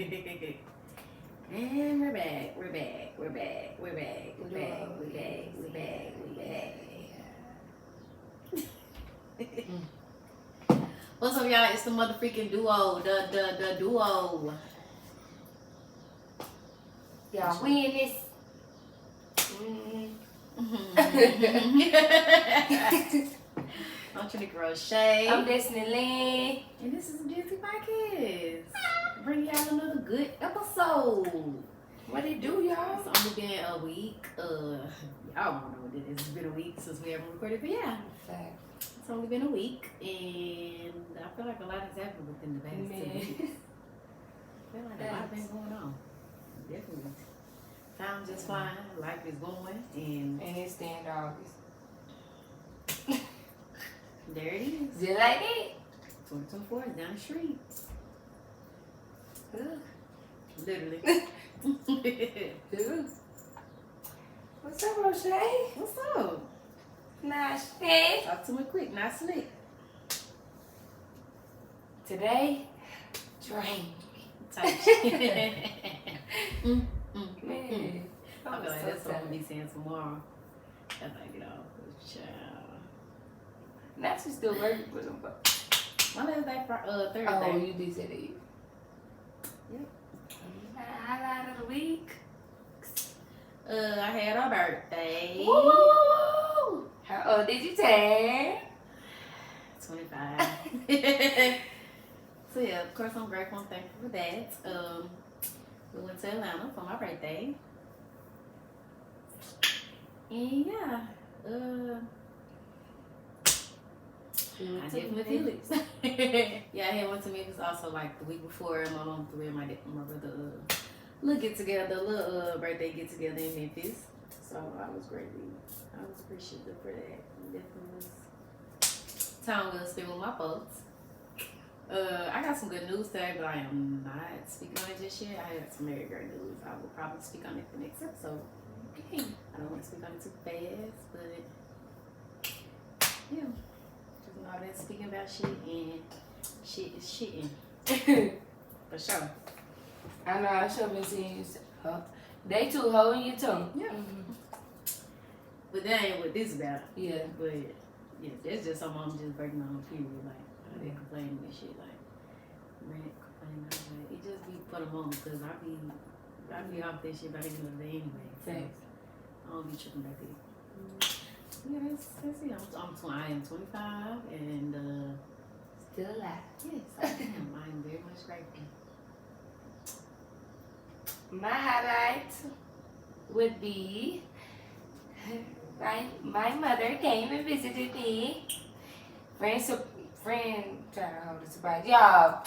And we're back. What's up, y'all? It's the motherfucking duo. The duo. Y'all win this. I'm Trinity Crochet. I'm Destiny Lynn. And this is the DNT Podcast. Bring y'all another good episode. What it do, y'all? It's only been a week. Y'all don't know what it is. It's been a week since we haven't recorded, but yeah. Fact. It's only been a week, and I feel like a lot has happened within the past 2 weeks. I feel like a lot has been going on. Definitely. Time's just flying. Life is going, and it's the end of August. there it is. Just like that. 2024 is down the street. Literally. What's up, Rochelle? What's up? Nice shit. Talk to me quick, not slick. Today, drink. Type shit. Man, I feel like that's what I'm gonna be saying tomorrow. That's like, child. Not you still working for them, but My last day, Thursday. oh, you did say that. Yep. Highlight of the week. I had our birthday. Woo! How old did you turn? 25. So yeah, of course I'm grateful and thankful for that. We went to Atlanta for my birthday. And yeah, I definitely feel it. Yeah, I had went to Memphis also like the week before. My mom threw in my brother little get together, little birthday get together in Memphis. So I was appreciative for that. Definitely was time well spent with my folks. I got some good news today, but I am not speaking on it just yet. I have some very great news. I will probably speak on it the next episode. Okay. I don't want to speak on it too fast, but yeah. Just know that speaking about shit and shit is shitting. For sure. I know I should been seeing you. They too holding your tongue. Yeah. But that ain't what this is about. Yeah. But yeah, that's just something I'm just breaking on period. Like I been complaining and shit. Like rant complaining. Like, it just be for the moment because I be off that shit by the end of the day anyway. So Thanks. I don't be tripping back there. Yeah, that's it. I am 25 and Still alive. yes, I am. I am very much grateful. My highlight would be my mother came and visited me. Friend, trying to hold a surprise, y'all.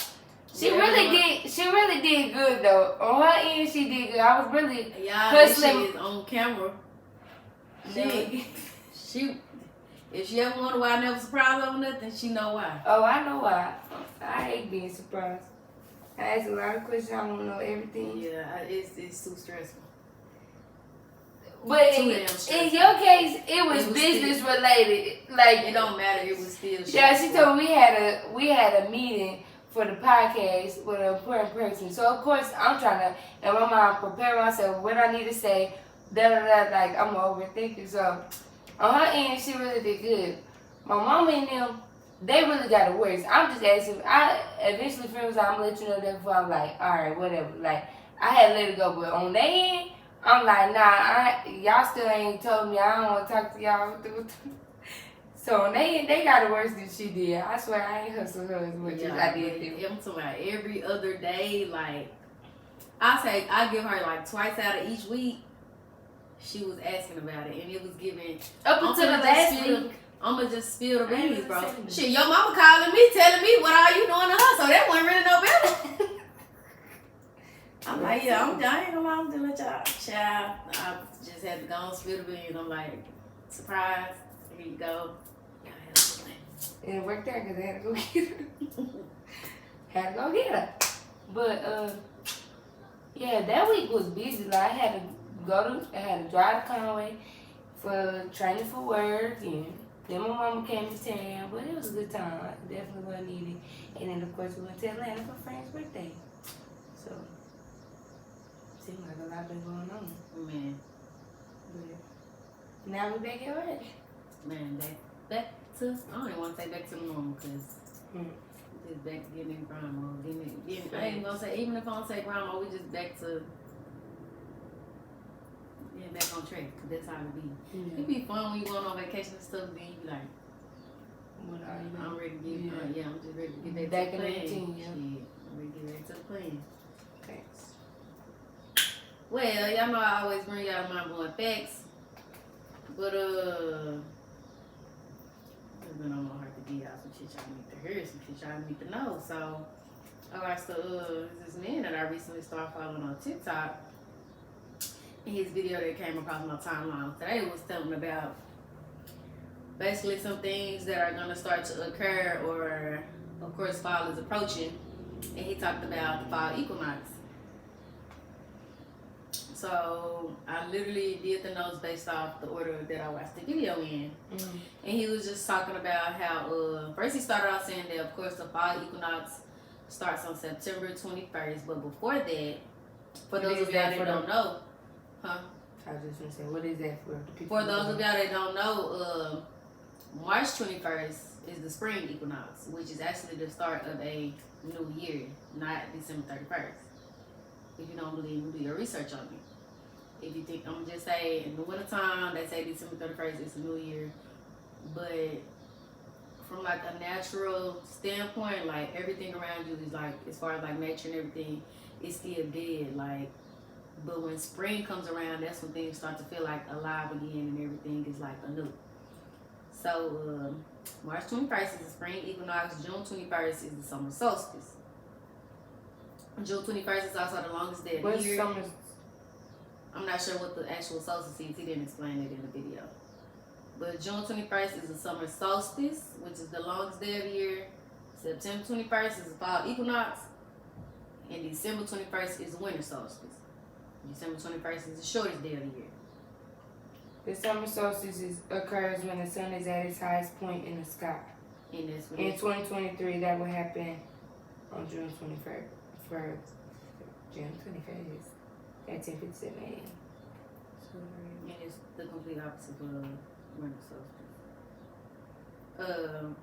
She really did good though. On her end, she did good. I was really Y'all, this shit hustling. is on camera. She, if she ever wonder why I never surprised her or nothing, she know why. Oh, I know why. I hate being surprised. I ask a lot of questions. I want to know everything. Yeah, it's too stressful. But Too in damn stressful. your case, it was business related. Like It don't matter. It was still. yeah, she stressful. told me we had a meeting for the podcast with an important person. So of course I'm trying to, and my mom prepare myself what I need to say. Like I'm overthinking. So on her end, she really did good. My mom and them, they really got it worse. I'm just asking. I eventually feel like I'm gonna let you know that before I'm like, all right, whatever. Like I had to let it go, but on their end, I'm like, nah, y'all still ain't told me. I don't want to talk to y'all. So they got it worse than she did. I swear I ain't hustled her as much as I did them. I'm talking about every other day. Like I give her like twice out of each week. She was asking about it, and it was giving Up until the last week. I'ma just spill the I ain't beans, bro. listening. Shit, your mama calling me, telling me what are you doing to her, so that wasn't really no better. I'm like, yeah, I ain't gonna lie, I'm doing a job. Child, I just had to go and spill the beans. I'm like, surprise, here you go. And it worked out because I had to go get her. But yeah, that week was busy. Like I had to drive to Conway for training for work, and then my mama came to town. But it was a good time. Definitely what I needed. And then of course we went to Atlanta for Frank's birthday. So Seems like a lot been going on. Man. But now we back at work. Man, back to, I don't even want to say back to the normal, because just back to getting in grind mode. I ain't gonna say, even if I don't say grind mode, we just back to getting back on track, because that's how it be. Yeah. It be fun when you going on vacation and stuff, then you be like, What are you I'm ready to get, I'm just ready to get back to the in the plan. routine, Yeah, I'm ready to get back to the plan. Thanks. Well, y'all know I always bring y'all my boy facts, but it's been on my heart to give y'all some shit y'all need to hear, some shit y'all need to know. So I watched this man that I recently started following on TikTok. And his video that came across my timeline today was telling about basically some things that are gonna start to occur, or of course fall is approaching, and he talked about the fall equinox. So I literally did the notes based off the order that I watched the video in. And he was just talking about how, first he started out saying that of course the fall equinox starts on September 21st, but before that, for those of y'all that don't know, I was just gonna say, what is that for the people? For those of y'all that don't know, March 21st is the spring equinox, which is actually the start of a new year, not December 31st. If you don't believe me, do your research on it. If you think, I'm gonna just say in the wintertime, they say December 31st is a new year. But from like a natural standpoint, like everything around you is like, as far as like nature and everything, it's still dead. Like, but when spring comes around, that's when things start to feel like alive again and everything is like anew. So March 21st is the spring equinox. June 21st is the summer solstice. June 21st is also the longest day of the year. Summer? I'm not sure what the actual solstice is. He didn't explain it in the video. But June 21st is the summer solstice, which is the longest day of the year. September 21st is the fall equinox. And December 21st is the winter solstice. December 21st is the shortest day of the year. The summer solstice occurs when the sun is at its highest point in the sky. And that's when in 2023, that will happen on June 21st. For June 21st at 10:57 a.m. And it's the complete opposite of winter solstice.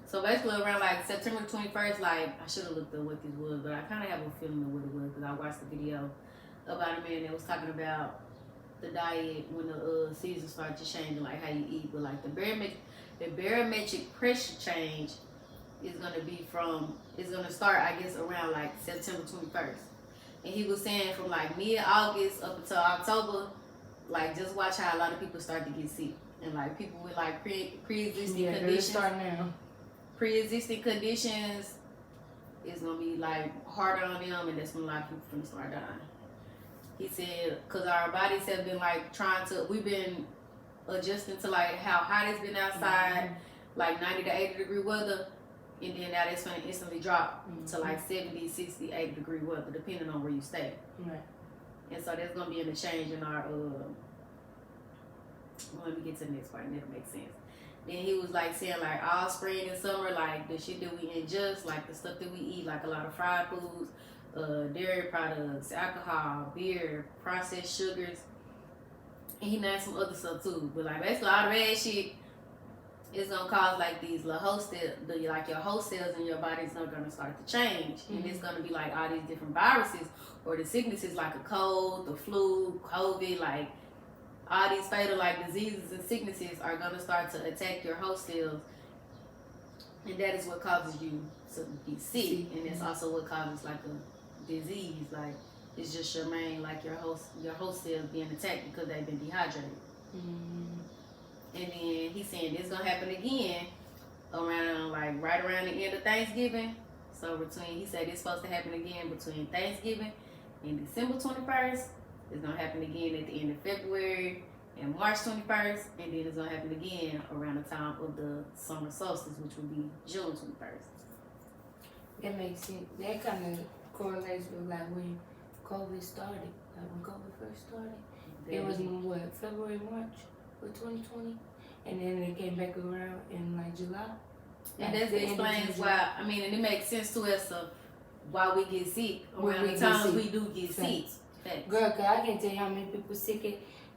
So basically around like September 21st, like I should have looked up what this was, but I kind of have a feeling of what it was because I watched the video about a man that was talking about the diet when the seasons start to change and like how you eat, but like the barometric pressure change is gonna start, I guess, around like September 21st. And he was saying from like mid-August up until October, like just watch how a lot of people start to get sick. And like people with like pre-existing conditions. Pre-existing conditions is gonna be like harder on them, and that's when a lot of people gonna start dying. He said, cause our bodies have been like we've been adjusting to like how hot it's been outside, like 90 to 80 degree weather. And then now that's going to instantly drop to like 70, 60, 80 degree weather, depending on where you stay. Right. And so there's going to be a change in our, let me get to the next part and it'll make sense. Then he was like saying like all spring and summer, like the shit that we ingest, like the stuff that we eat, like a lot of fried foods, dairy products, alcohol, beer, processed sugars. And he named some other stuff too. But like basically all the bad shit, it's gonna cause like these little like your host cells in your body is gonna start to change, and it's gonna be like all these different viruses or the sicknesses like a cold, the flu, COVID, like all these fatal like diseases and sicknesses are gonna start to attack your host cells, and that is what causes you to be sick, and it's also what causes like a disease, like it's just your main like your host cells being attacked because they've been dehydrated. And then he's saying this gonna happen again around like right around the end of Thanksgiving. So he said it's supposed to happen again between Thanksgiving and December 21st. It's gonna happen again at the end of February and March 21st, and then it's gonna happen again around the time of the summer solstice, which will be June 21st. That makes sense. That kind of correlates with like when COVID started. Like when COVID first started, it was in what, February, March of 2020, and then it came back around in like July. And that explains why. I mean, and it makes sense to us of why we get sick around the times we do get sick. Facts. Girl, cause I can't tell you how many people sick at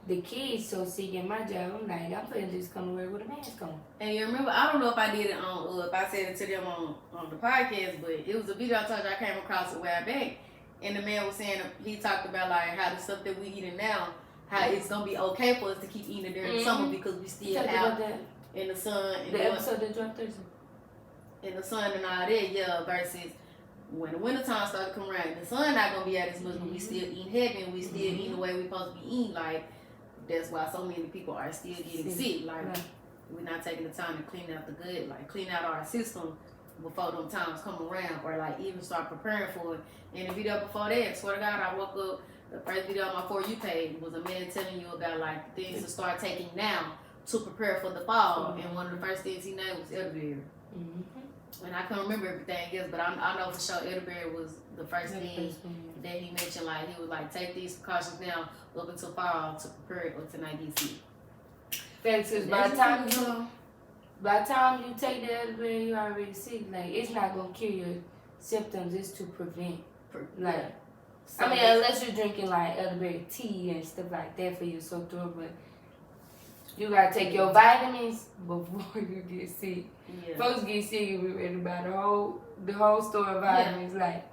the kids so sick at my job. I'm like, I'm finna just come to work with a mask on. And you remember, I don't know if I did it on, if I said it to them on the podcast, but it was a video I told you I came across a while back, and the man was saying, he talked about like how the stuff that we eating now, how it's gonna be okay for us to keep eating it during the summer because we still out in the sun. And the episode that dropped Thursday. In the sun and all that, yeah, versus when the wintertime started to come around, the sun not gonna be out as much, but we still eating heavy and we still eating the way we supposed to be eating. Like, that's why so many people are still getting sick. Like, we're not taking the time to clean out the good, like clean out our system before them times come around, or like even start preparing for it. And the video before that, swear to God, I woke up, the first video on my For You page was a man telling you about like things to start taking now to prepare for the fall. And one of the first things he named was elderberry. And I can't remember everything else, but I know for sure elderberry was the first thing that he mentioned. Like, he was like, take these precautions now up until fall to prepare it or to not get sick. Because by the time you take the elderberry, you already sick. Like, it's not gonna cure your symptoms. It's to prevent. Like, I mean, unless you're drinking like elderberry tea and stuff like that for your sore throat, but you gotta take your vitamins before you get sick. Yeah. Folks get sick and we ready to buy the whole store of vitamins. Like,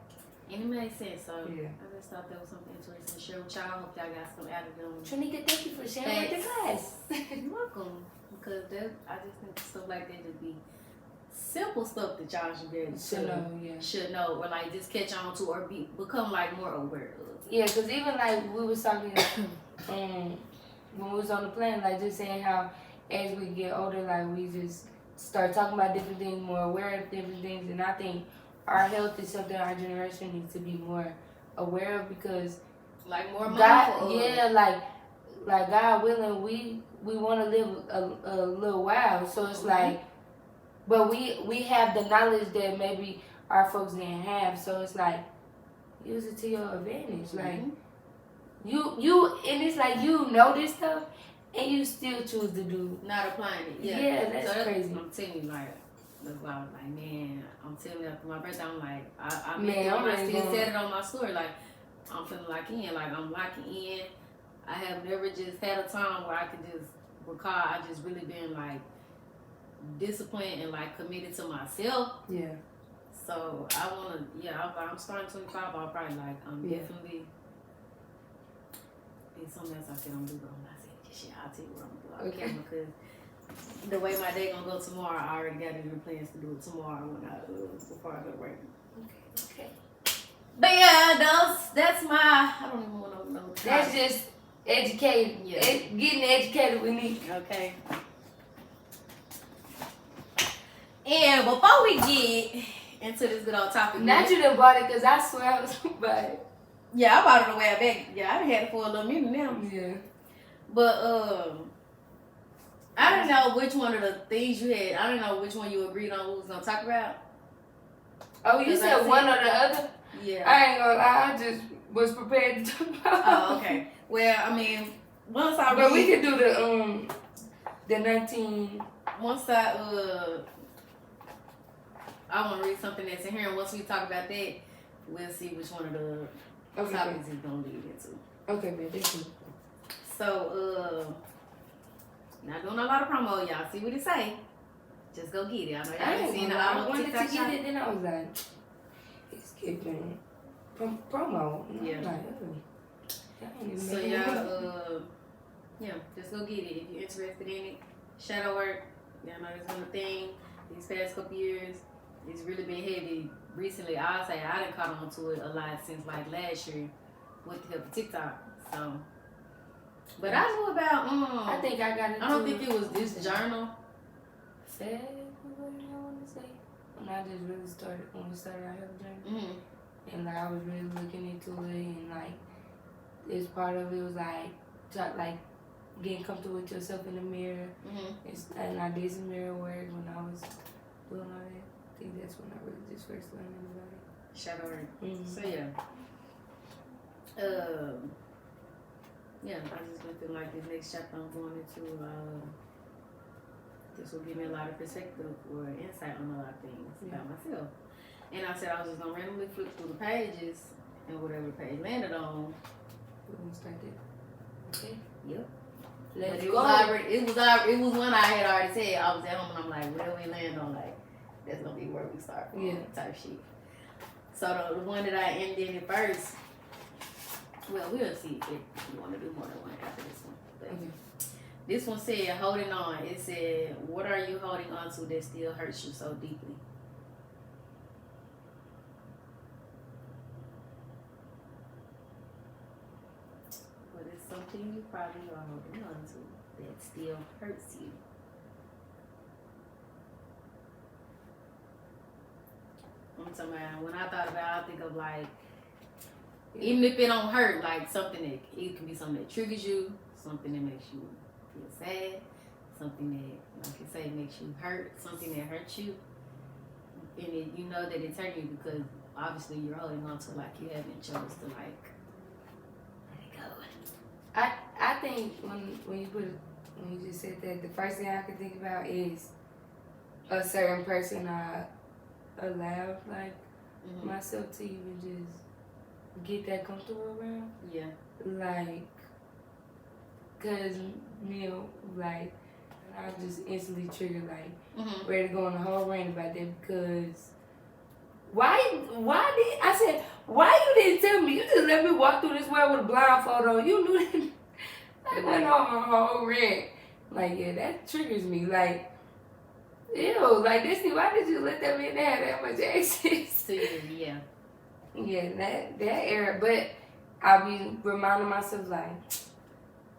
and it makes sense. So I just thought that was something interesting to share with y'all. Hope y'all got some out of them. Trinika, thank you for sharing with the class. You're welcome. Because I just think stuff like that just be simple stuff that y'all should be able to should know, or like just catch on to, or become like more aware of. Yeah, because even like we was talking when we was on the plane, like just saying how as we get older, like we just start talking about different things, more aware of different things, and I think our health is something our generation needs to be more aware of, because like more mindful. Like God willing, we want to live a little while, so it's like, but we have the knowledge that maybe our folks didn't have, so it's like use it to your advantage. Like you and it's like you know this stuff and you still choose to do not applying it. Yeah, that's crazy. I'm telling you, like, that's why I was like, man, I'm telling you, after my birthday, I'm like, I still said it on my story, like, I'm feeling locking in, like, I'm locking in. I have never just had a time where I could just recall I just really been like disciplined and like committed to myself. Yeah. So I wanna, I'm starting 25. I'll probably like, definitely be something else I said I'm gonna do, but I'm not saying this shit. I'll tell you what I'm gonna do on camera, because the way my day gonna go tomorrow, I already got different plans to do it tomorrow when before I go to work. Okay. But yeah, that's my, I don't even want to know. That's just educated. Yeah. Getting educated with me. Okay. And before we get into this good old topic. Not you done bought it, because I swear I was about it. Yeah, I bought it a while back. Yeah, I done had it for a little minute now. Yeah. But I didn't know which one of the things you had. I didn't know which one you agreed on we was gonna talk about. Oh, you said one or the other? Yeah. I ain't gonna lie, I just was prepared to talk about. Oh, okay. Well, I mean, once I but we could do the 19. Once I want to read something that's in here, and once we talk about that, we'll see which one of the topics he's gonna lead into. Okay, man, thank you. So, not doing a lot of promo, y'all. See what it say. Just go get it. I know y'all ain't seen it. I wanted to get it, then I was like, it's giving promo. Yeah. Like, so y'all, just go get it if you're interested in it. Shadow work, y'all know it's been a thing these past couple years. It's really been heavy recently. I'll say I done caught on to it a lot since like last year with the help of TikTok. So, but I knew about. I think I got it. I don't think it was this journal. February, I want to say. When I just really started, when we started our health journey. And like I was really looking into it, and like this part of it was like getting comfortable with yourself in the mirror. And I did some mirror work when I was doing all that. I think that's when I really just first learned about it. Shadow work. So I just been feeling like this next chapter I'm going into. This will give me a lot of perspective or insight on a lot of things about myself. And I said I was just gonna randomly flip through the pages, and whatever page landed on, We're gonna start that. Okay. Yep. Let's but go. it was one I had already said. I was at home and I'm like, where we land on, like, that's gonna be where we start from, type shit. So the one that I ended it first, well, we'll see if you want to do more than one after this one. But this one said, holding on. It said, what are you holding on to that still hurts you so deeply? What is something you probably are holding on to that still hurts you? I'm talking about, when I thought about it, I think of like, even if it don't hurt, like something that, it can be something that triggers you, something that makes you feel sad, something that, like you say, makes you hurt, something that hurts you. And you know that it's hurting you because obviously you're holding on to, like, you haven't chose to, like, let it go. I think when you just said that, the first thing I could think about is a certain person I allowed, like, myself to even just get that comfortable around. Yeah. Like, cause, you know, like, I just instantly triggered, like, ready to go on a whole rant about that because why you didn't tell me? You just let me walk through this world with a blindfold on. You knew that. I went on a whole rant. Like, yeah, that triggers me. Like, ew, like, Disney, why did you let that man have that much access to you? Yeah. Yeah, that era. But I be reminding myself, like,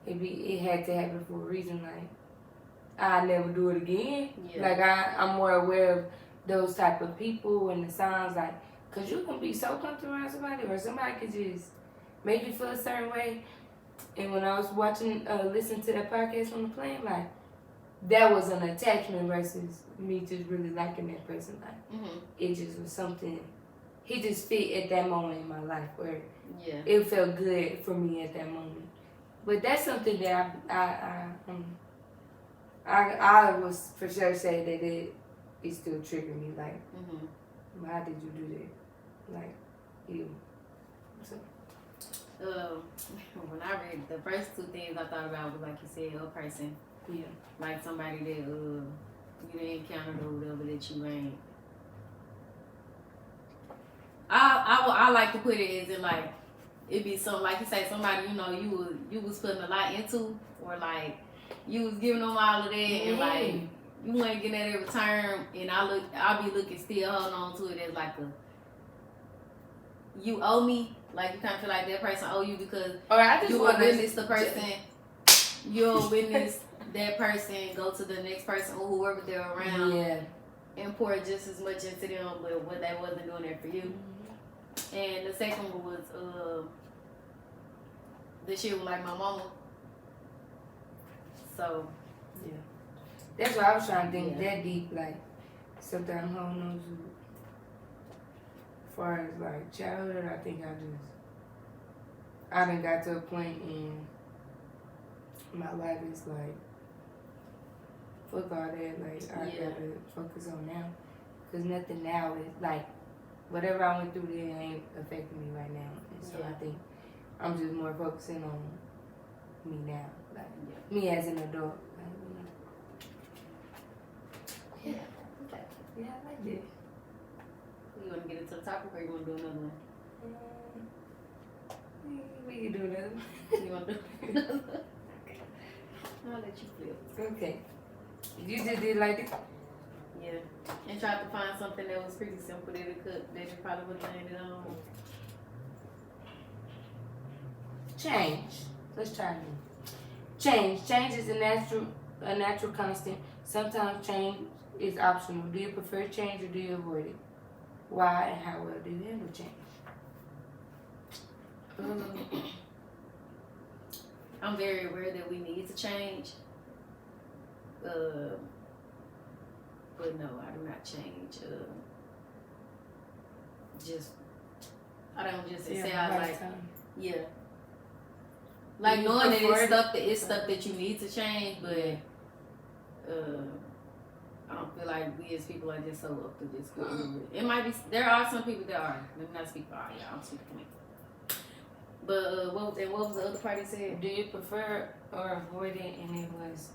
it had to happen for a reason. Like, I never do it again. Yeah. Like, I'm more aware of those type of people and the signs, like, because you can be so comfortable around somebody or somebody could just make you feel a certain way. And when I was listening to that podcast on the plane, like, that was an attachment versus me just really liking that person. Like, it just was something, he just fit at that moment in my life where it felt good for me at that moment. But that's something that I was for sure say that it still triggered me. Like, why did you do that? Like, ew. So. When I read the first two things I thought about was, like you said, a person. Yeah. Like somebody that you didn't encounter or whatever that you ain't. I like to put it as in, like, it be something like you say, somebody you was putting a lot into, or like you was giving them all of that, and like you ain't getting that in return, and I'll be looking still holding on to it as like you owe me, like you kind of feel like that person owe you because you will witness the person, you'll witness that person go to the next person or whoever they're around, and pour just as much into them, but what they wasn't doing there for you. And the second one was the shit with like my mama. So that's what I was trying to think that deep, like something I'm holding on to. As far as like childhood, I think I done got to a point in my life it's like fuck all that, like I gotta focus on now, cause nothing now is like whatever I went through there ain't affecting me right now, and so I think I'm just more focusing on me now, like me as an adult. Like, Okay. Yeah, I like that. You want to get into the topic or you want to do another one? We can do another one. You want to do another one? I'll let you flip. Okay. You just did like this? Yeah. And tried to find something that was pretty simple that you probably would have landed on. Change. Let's try again. Change. Change is a natural constant. Sometimes change is optional. Do you prefer change or do you avoid it? Why and how well do you handle change? I'm very aware that we need to change. But no, I do not change. I don't just say I like like knowing that it's stuff that you need to change, but I don't feel like we as people are just so up to this. It might be, there are some people that are. Let me not speak for all y'all. I'm speaking for me. But what was the other part he said? Do you prefer or avoid it? And it was,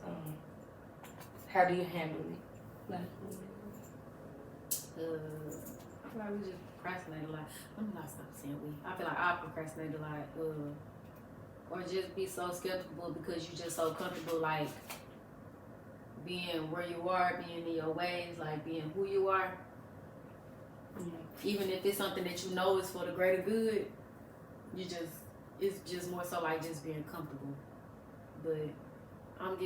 how do you handle it? Like, I feel like we just procrastinate a lot. Let me not stop saying we. I feel like I procrastinate a lot. Or just be so skeptical because you're just so comfortable, like, being where you are, being in your ways, like, being who you are. Even if it's something that you know is for the greater good, it's just more so like just being comfortable. But I'm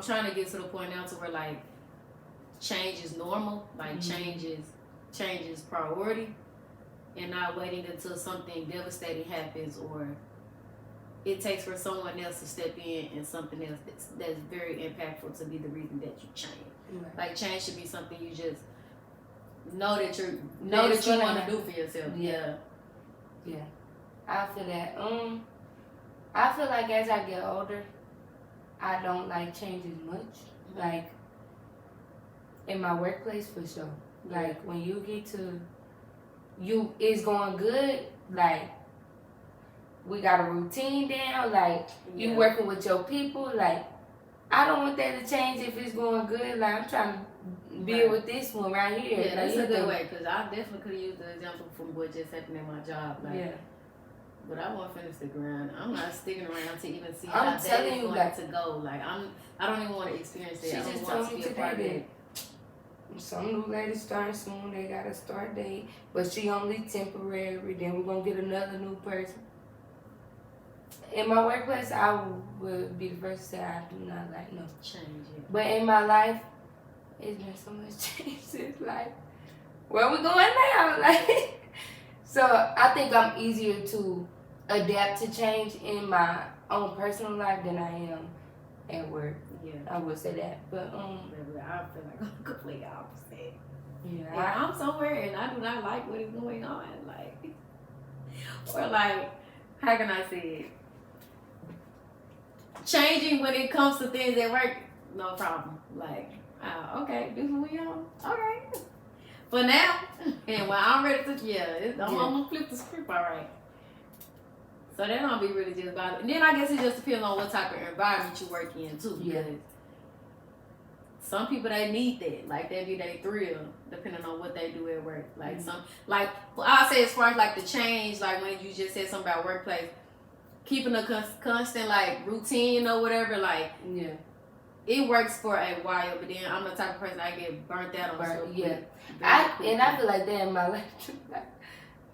trying to get to the point now to where, like, change is normal, like change is priority, and not waiting until something devastating happens or it takes for someone else to step in and something else that's very impactful to be the reason that you change. Right. Like, change should be something you just know that you want to do for yourself. Yeah. I feel that. I feel like as I get older, I don't like change as much. Like, in my workplace, for sure. Like, when you get to, it's going good, like, we got a routine down, like, you working with your people, like, I don't want that to change if it's going good. Like, I'm trying to build with this one right here. Yeah, that's a good way, because I definitely could use the example from what just happened in my job. Like, but I want to finish the grind. I'm not sticking around to even see how that is going to go. Like, I don't even want to experience that. She I just want told to me be a part of it. Some new lady starting soon. They got a start date, but she only temporary. Then we're gonna get another new person. In my workplace, I would be the first to say I do not like no change. But in my life, it's been so much change. It's like, where we going now? Like, so I think I'm easier to adapt to change in my own personal life than I am at work. Yeah, I would say that. But I feel like I'm completely opposite. Yeah, I'm somewhere and I do not like what is going on. Like, or like, how can I say it? Changing when it comes to things at work, no problem. Like, okay, this is what we on. Okay. For now, and when I'm ready to, I'm gonna flip the script, all right. So that don't be really just bothered. And then I guess it just depends on what type of environment you work in too. Because some people, they need that. Like, that be their thrill, depending on what they do at work. Like, I'll say as far as like the change, like when you just said something about workplace, keeping a constant like routine or whatever, like it works for a while, but then I'm the type of person I get burnt out on stuff. I feel like that in my life too. Like,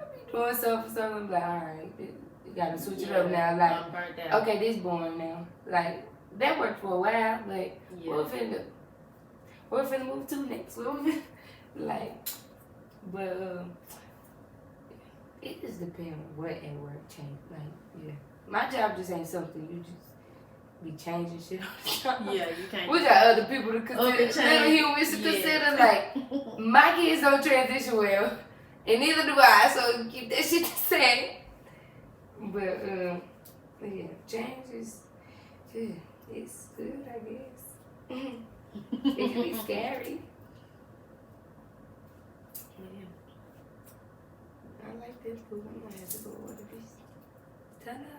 I be doing something for something, I'm like, all right, you gotta switch it up now. Like, I'm burnt out. Okay, this boring now. Like, that worked for a while, but we're finna move to next. Like, but it just depends on what at work change. Like, my job just ain't something you just be changing shit all the time. Yeah, you can't. We got other people to consider, little humans to consider. Like, my kids don't transition well, and neither do I. So keep that shit the same. But change is it's good, I guess. It can be scary. I like this food. I'm gonna have to go order this. Ta-da.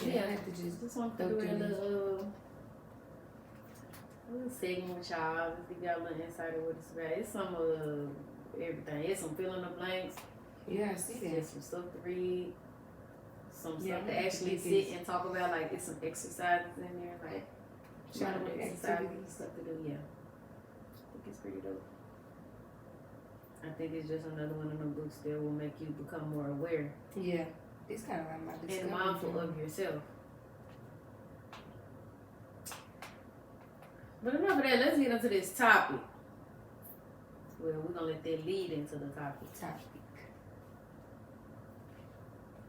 I have to just want to do a little segment with y'all. Just give y'all a little insight of what it's about. It's some of everything. It's some fill in the blanks. Yeah, I see that. It's some stuff to read. Some stuff to actually sit and talk about. Like, it's some exercises in there. Like, trying to exercise stuff to do. Yeah, I think it's pretty dope. I think it's just another one of them books that will make you become more aware. Yeah. It's kind of like my discovery. And mindful of yourself. But enough of that, let's get into this topic. Well, we're going to let that lead into the topic.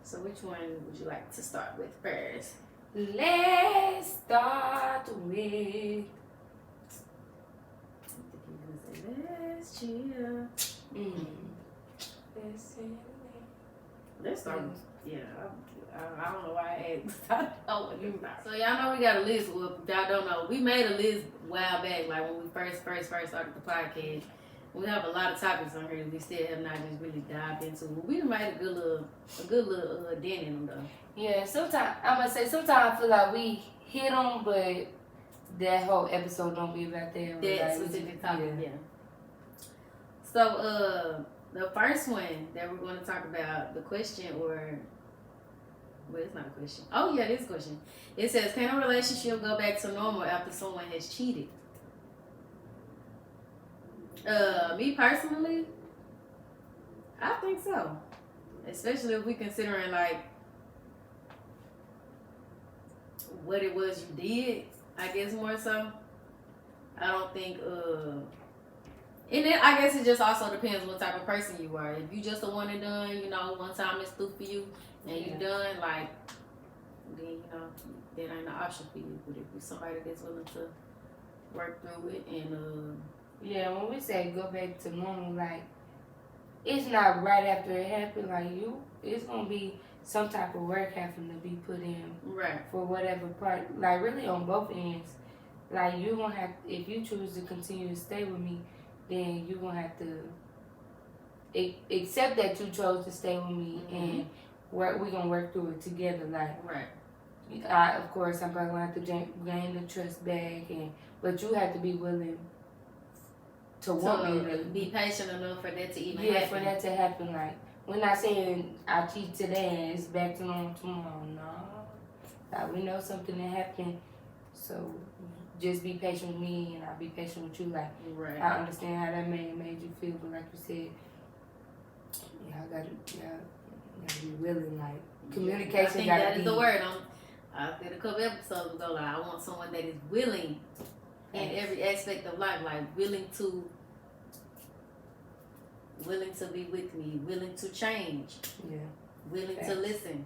So which one would you like to start with first? Let's start with... Let's chill. Let's start with... Yeah, I don't know why I asked. I don't know what you about. So y'all know we got a list. Well, y'all don't know. We made a list a while back, like when we first started the podcast. We have a lot of topics on here that we still have not just really dived into. We made a good little dent in them though. Yeah, sometimes I'm gonna say sometimes I feel like we hit them, but that whole episode don't be about that. That specific topic, yeah. So the first one that we're going to talk about, the question well, it's not a question. Oh yeah, this question. It says, can a relationship go back to normal after someone has cheated? Me personally, I think so. Especially if we considering like what it was you did, I guess more so. I don't think and then I guess it just also depends what type of person you are. If you just a one and done, you know, one time it's through for you and you done, like, then you know, that ain't an option for you. But if you're somebody that's willing to work through it and yeah, when we say go back to normal, like, it's not right after it happened. Like, it's gonna be some type of work having to be put in, right, for whatever part. Like, really on both ends. Like, you gonna have, if you choose to continue to stay with me, then you gonna have to accept that you chose to stay with me, and we gonna work through it together. Like, right. Of course, I'm gonna have to gain the trust back, but you have to be willing to want me to be patient enough for that to even happen. Yeah, for that to happen. Like, we're not saying I cheat today and it's back to normal tomorrow. No, like, we know something that happened, so just be patient with me and I'll be patient with you. Like, right. I understand how that made you feel, but like you said, y'all gotta be willing. Like, communication. I think that is the word. I said a couple episodes ago, like, I want someone that is willing in every aspect of life, like willing to be with me, willing to change, willing to listen.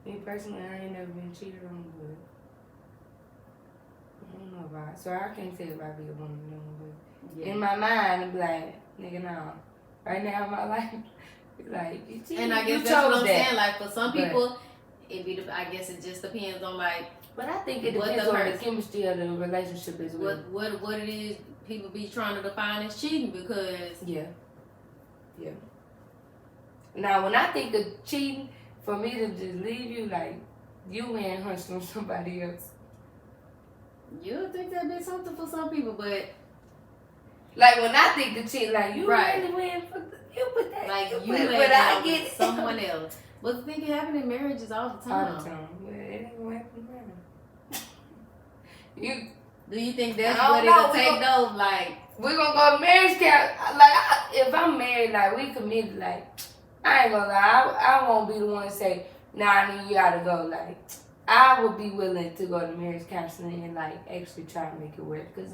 Me personally, I ain't never been cheated on, but I don't know about it. So I can't say if I be a woman, but in my mind, I'm like, nigga, no. Right now in my life, like, you cheated. And I guess that's what I'm saying. Like, for some people, I guess it just depends on, like, but I think it depends on the chemistry of the relationship as well. What it is people be trying to define as cheating, because yeah. Now, when I think of cheating, for me to just leave you, like, you went hunched on somebody else. You'll think that be something for some people, but like, when I think of cheating, like, you really went for you put that, like, you went out with someone else. But the thing can happen in marriages all the time. All the time. Well, it ain't gonna happen now. Do you think that's what it'll take though? Like, we're gonna go to marriage camp. Like, if I'm married, like, we committed, like, I ain't gonna lie, I won't be the one to say, nah, you gotta go. Like, I would be willing to go to marriage counseling and, like, actually try to make it work. Cause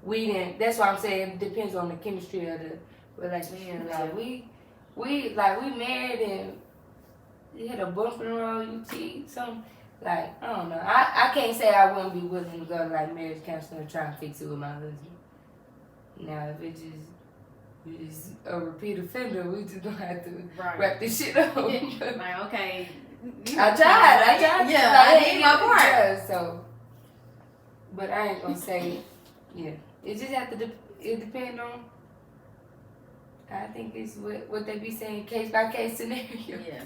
we didn't. That's why I'm saying it depends on the chemistry of the relationship. Like, we married and you had a bump in the road, you cheat, something. Like, I don't know. I can't say I wouldn't be willing to go to, like, marriage counseling and try and fix it with my husband. Now, if you just a repeat offender, we just gonna have to wrap this shit up. Like, okay. I tried. Yeah, I did my part. So, but I ain't gonna say, it just have to, it depend on, I think it's what they be saying, case by case scenario. Yeah.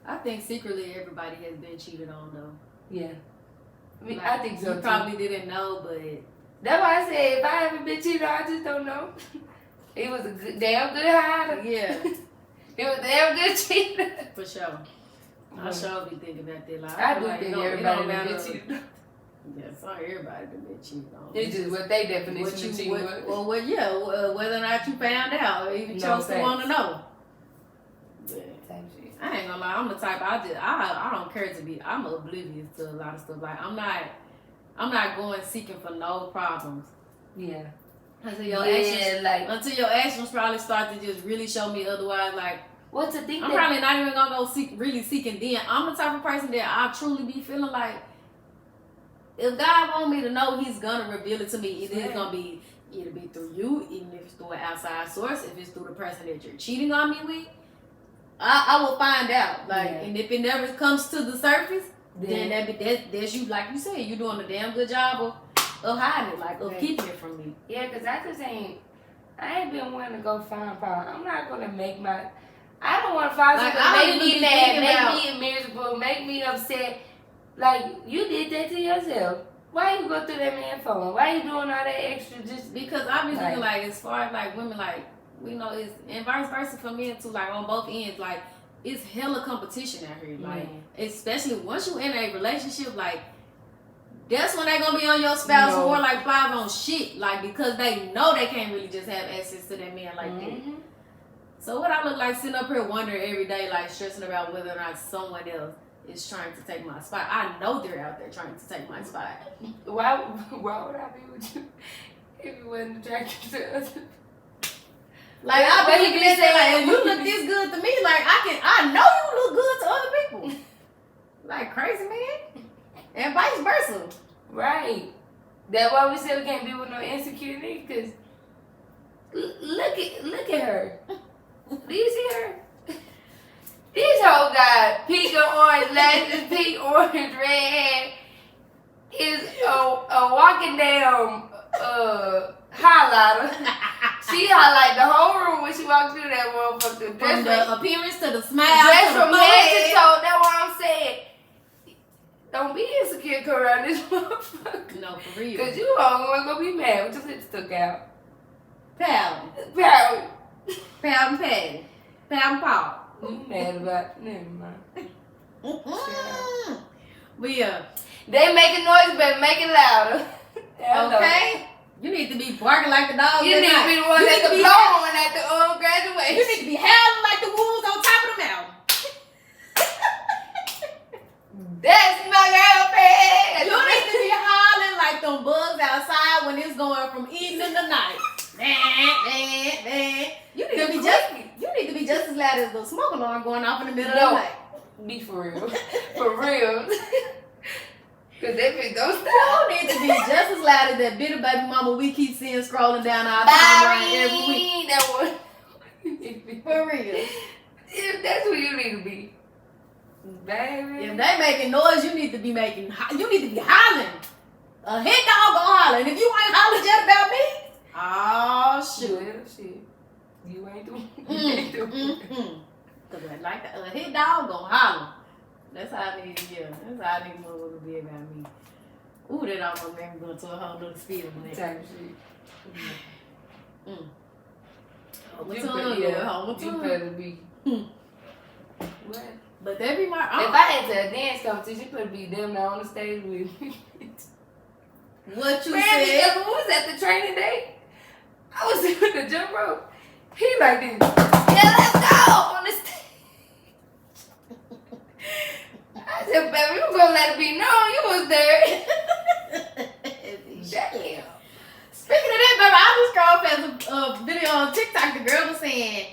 I think secretly everybody has been cheated on though. Yeah. I mean, like, I think so you probably didn't know, but that's why I said if I haven't been cheated on, I just don't know. It was a damn good hider. Yeah. It was a damn good cheater. For sure. I sure be thinking about that. Like, I do think everybody been cheated on. Yeah, so everybody been cheated on. It's just what they definition of cheating was. Well, whether or not you found out or even chose to want to know. I ain't gonna lie, I'm the type, I don't care to be, I'm oblivious to a lot of stuff. Like, I'm not going seeking for no problems. Yeah. Until your actions probably start to just really show me otherwise. Like, what to think? I'm probably not even gonna go seeking then. I'm the type of person that I truly be feeling like, if God want me to know, He's gonna reveal it to me. It is gonna be, it'll be through you, even if it's through an outside source, if it's through the person that you're cheating on me with. I will find out. Like, and if it never comes to the surface, then that's you. Like you said, you're doing a damn good job of hiding it, like of keeping it from me. Yeah, because I just ain't. I ain't been wanting to go find problems. I'm not gonna make my. I don't want to find Like, something I make don't me even mad, be make me miserable, make me upset. Like you did that to yourself. Why you go through that man phone? Why you doing all that extra? Just because I be thinking like as far as like women, like we know it's and vice versa for men too. Like on both ends, like it's hella competition out here. Like especially once you in a relationship, like. That's when they gonna be on your spouse more like five on shit, like because they know they can't really just have access to that man like that. So what I look like sitting up here wondering every day, like stressing about whether or not someone else is trying to take my spot. I know they're out there trying to take my spot. Why would I be with you if you wasn't attracted to us? Like I bet you can say like, you look this good to me, like I know you look good to other people. Like crazy man. And vice versa. Right. That's why we said we can't be with no insecure nigga, because look at her. Do you see her? This whole got pink and orange lashes, pink, orange, red hair. Is a walking damn highlighter. She highlight the whole room when she walked through that motherfucker. From the appearance to the smile. Dress to from the head to toe. That's what I'm saying. Don't be insecure around this motherfucker. No, for real. Because you always gonna be mad with your lips stuck out. Pouting. Pouting. Pouting Patty. Pouting Paul. You mad about never mind. But yeah. They making noise, better make it louder. Okay? You need to be barking like the dog. You need to be the one at the blow on at the graduation. You need to be howling like the wolves on top of the mountain. That's my girlfriend. You need to be hollering like them bugs outside when it's going from evening to night. You need to be just as loud as the smoke alarm going off in the middle of the night. Be for real. For real. Cause they been those You need to be just as loud as that bitter baby mama we keep seeing scrolling down our timeline every week. That one. For real. If that's who you need to be. Baby. If they making noise, you need to be hollering. A hit dog gonna holler. And if you ain't hollering just about me, oh shit. Well, shit. You ain't doing Cause like a hit dog gonna holler. That's how I need motherfuckers to be about me. Ooh, that almost made me go to a whole nother spiel. Type shit. You better be. What? But that be my. If I enter a dance competition, you better be them now on the stage with me. What you Man, said? Who was at the training day? I was with the jump rope. He like this. Yeah, let's go on the stage. I said, baby, you gonna let it be known you was there. Damn. Speaking of that, baby, I just scrolled past a video on TikTok. The girl was saying,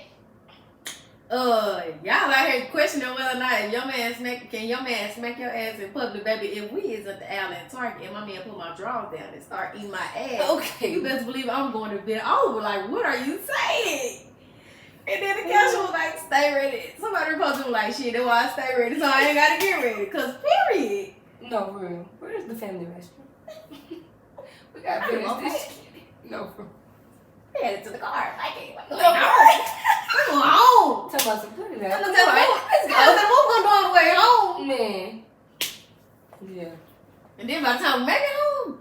y'all out here questioning whether or not can your man smack your ass in public, baby. If we is at the alley and Target and my man put my drawers down and start eating my ass, okay, you best believe I'm going to bend over. Like, what are you saying? And then the caption was like, stay ready. Somebody reposted like, shit, that's why I stay ready, so I ain't gotta get ready. Cause period. No, for real. Where's the family restroom? We gotta finish this. No, for real. We headed to the car. I can't wait. We're going home. Tell us to put it out. Let's go. What we gonna do on the way home? Man. Yeah. And then by the time we make it home,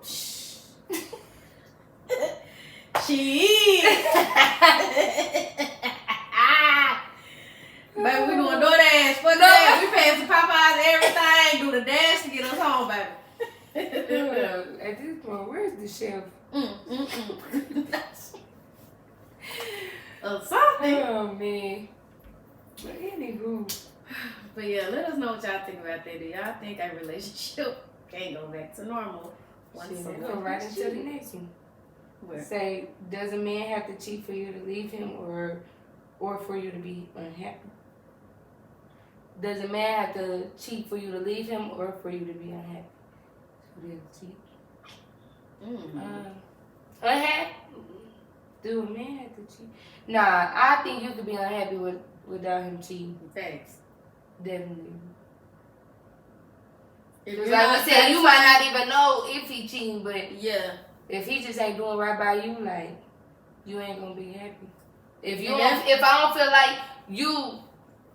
she baby, we doing DoorDash for the dash. We paying some Popeyes and everything. Do the dash to get us home, baby. At this point, where's the chef? Something. Oh man. But anywho. But yeah, let us know what y'all think about that. Do y'all think a relationship can't go back to normal? We'll go right into the next one. Where? Say, does a man have to cheat for you to leave him or for you to be unhappy? Does a man have to cheat for you to leave him or for you to be unhappy? So they'll cheat. Unhappy? Do a man have to cheat? Nah, I think you could be unhappy without him cheating. Thanks. Definitely. Because like I said, you might not even know if he cheating, but yeah, if he just ain't doing right by you, like you ain't gonna be happy. If I don't feel like you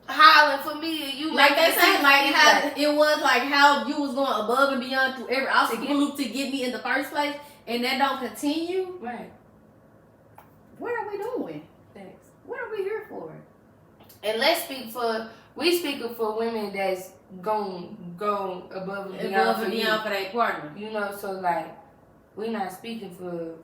hollering for me, you like they say, like how it was, like how you was going above and beyond through every obstacle loop to get me in the first place, and that don't continue. Right. What are we doing? Thanks. What are we here for? And we speaking for women that's go above and beyond for their partner. You know, so like we're not speaking for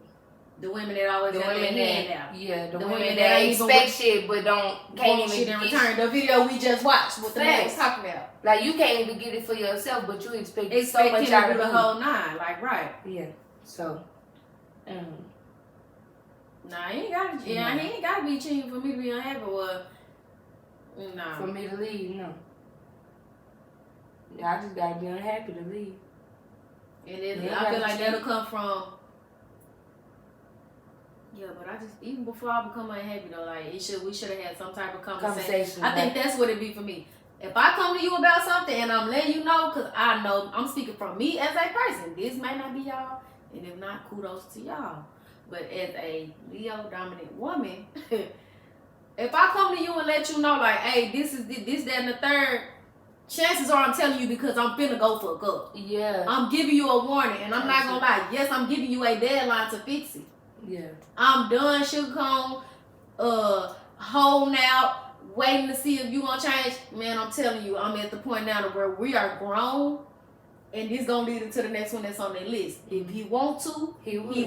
the women that always the have women their hand out. Yeah, the women that expect shit but can't even get return. The video we just watched, what the man was talking about. Like you can't even get it for yourself, but you expect so him much to out do of the whole nine. Like right. Yeah. So. Nah, he ain't gotta be cheating for me to be unhappy. Well, no. For me to leave, no. I just gotta be unhappy to leave. And then I feel like that'll come from. Yeah, but I just, even before I become unhappy though, like we should have had some type of conversation. I think that's what it be for me. If I come to you about something and I'm letting you know, because I know I'm speaking from me as a person, this may not be y'all, and if not, kudos to y'all. But as a Leo dominant woman, if I come to you and let you know, like, hey, this, that, and the third, chances are I'm telling you because I'm finna go fuck up. Yeah. I'm giving you a warning, and I'm not gonna lie. Yes, I'm giving you a deadline to fix it. Yeah. I'm done sugarcoating, holding out, waiting to see if you gonna change. Man, I'm telling you, I'm at the point now where we are grown, and this gonna lead into the next one that's on their list. If he want to, he will.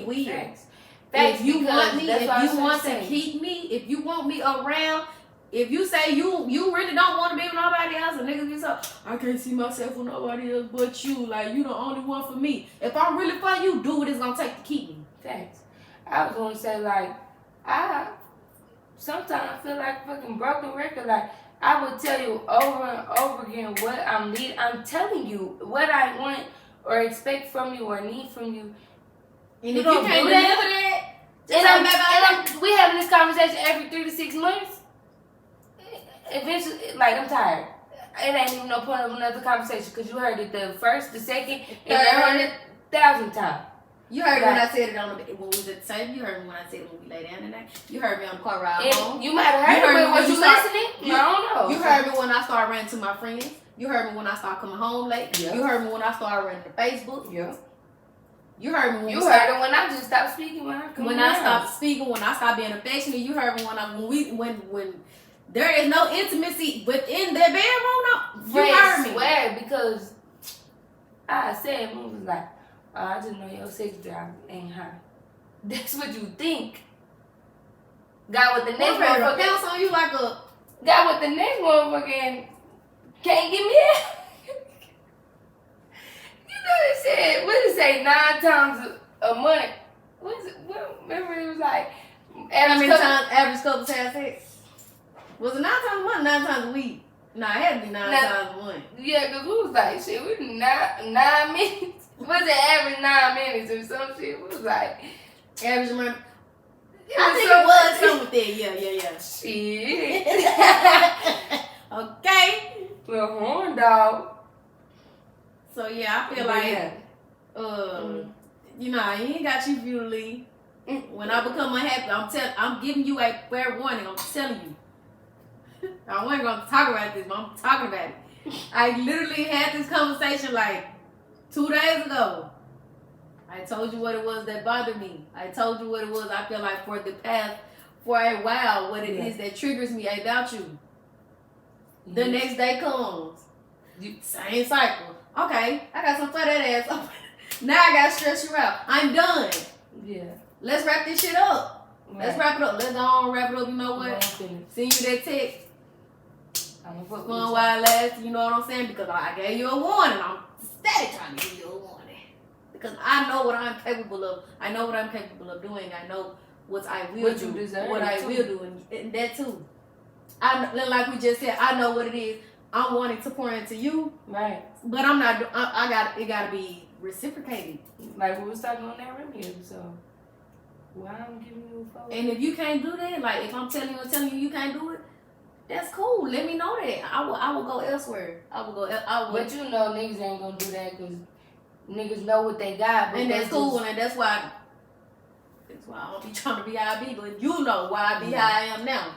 If you want me, if you want to keep me, if you want me around, if you say you really don't want to be with nobody else, and niggas be so, I can't see myself with nobody else but you. Like, you the only one for me. If I'm really for you, do what it's gonna take to keep me. Thanks. I was gonna say, like, I sometimes feel like a fucking broken record. Like, I would tell you over and over again what I'm need. I'm telling you what I want or expect from you or need from you. And if you can't deliver that, we having this conversation every 3 to 6 months. Eventually, like, I'm tired. It ain't even no point of another conversation because you heard it the first, the second, and the 100,000th time. You heard me when I said it when we was at the same. You heard me when I said it when we lay down tonight. You heard me on the car ride home. You might have heard me, but was you listening? I don't know. You heard me when I started running to my friends. You heard me when I started coming home late. Yeah. You heard me when I started running to Facebook. Yeah. You heard me when you heard it when I just stopped speaking when I stopped speaking, when I stopped being affectionate. You heard me when there is no intimacy within their bedroom. No, you heard me. Swear, because I said, Moon was like, oh, I just know your sex drive ain't high. That's what you think. Got with the next motherfucker. Bounce on you like a. Got with the next motherfucker can't get me out. You know it said, what did it say, 9 times a month? What is it? Remember it was like, average couples have sex? Was it 9 times a month, 9 times a week? Nah, it had to be 9 times a month. Yeah, because we was like, shit, we 9 minutes. Was it average 9 minutes or some shit? It was like, average amount. I think it was something with that. Yeah. Shit. Okay. Little horn dog. So yeah, I feel like, you know, he ain't got you for you to leave. When I become unhappy, I'm giving you a fair warning. I'm telling you. I wasn't gonna talk about this, but I'm talking about it. I literally had this conversation like 2 days ago. I told you what it was that bothered me. I told you what it was I feel like for a while, what it is that triggers me about you. The next day comes. Same cycle. Okay, I got some for that ass. Now I gotta stress you out. I'm done. Yeah. Let's wrap this shit up. Right. Let's wrap it up. Let's go on wrap it up. You know what? Send you that text. I'm gonna while it lasts. You know what I'm saying? Because I gave you a warning. I'm steady trying to give you a warning. Because I know what I'm capable of. I know what I'm capable of doing. I know what I will do. What I will do. And that too. Like we just said, I know what it is. I'm wanting to pour into you. Right. But I'm not, it gotta be reciprocated. Like we was talking on that Remy episode. Why I'm giving you a phone? And if you can't do that, like if I'm telling you you can't do it, that's cool. Let me know that. I will go elsewhere. But you know niggas ain't gonna do that because niggas know what they got. But and that's cool. And that's why why I don't be trying to be how I be, but you know why I be how I am now.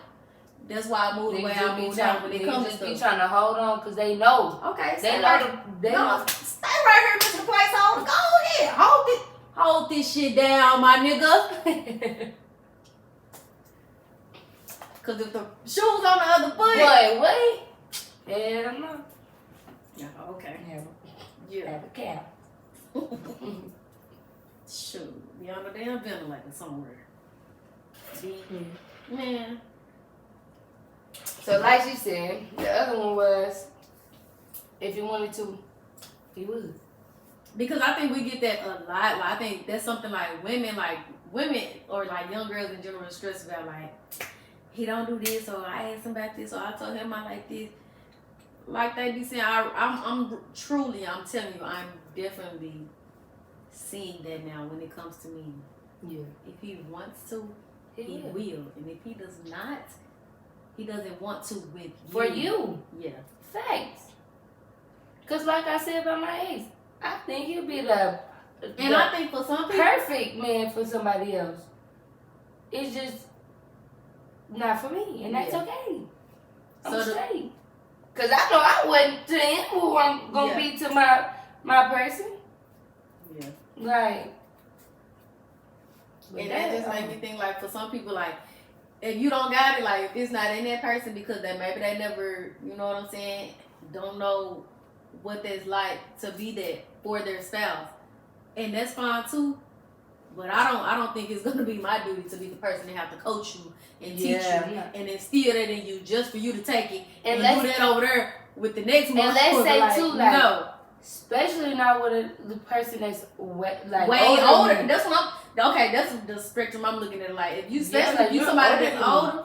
That's why I move the way I move now when it comes to stuff. Be trying to hold on because they know. Okay, they know. They know. Stay right here, Mr. Placeholder. Go ahead. Hold this shit down, my nigga. Because if the shoes on the other foot. Wait. Hell no. Yeah, okay. Have a cap. Shoot. Be on the damn ventilator somewhere. Man. So like she said, the other one was, if you wanted to, he would. Because I think we get that a lot. Like, I think that's something like women or like young girls in general stress about, like, he don't do this, or I asked him about this, or I told him I like this. Like they be saying, I'm telling you, I'm definitely seeing that now when it comes to me. Yeah. If he wants to, he will. And if he does not, he doesn't want to with you. For you. Yeah. Facts. Because like I said about my ex, I think he'll be I think for some people, perfect man for somebody else. It's just not for me, and that's okay. I'm straight. Because I know I wasn't to him who I'm going to be to my person. Yeah. Like. And that just make me think, like, for some people, like, if you don't got it, like, if it's not in that person because maybe they never, you know what I'm saying, don't know what that's like to be that for their spouse. And that's fine too. But I don't think it's gonna be my duty to be the person that have to coach you and teach you and instill that in you just for you to take it and do that over there with the next one. And let's say like, too, like, no. Especially not with the person that's way older. That's what that's the spectrum I'm looking at. Like, if you especially you somebody that's older,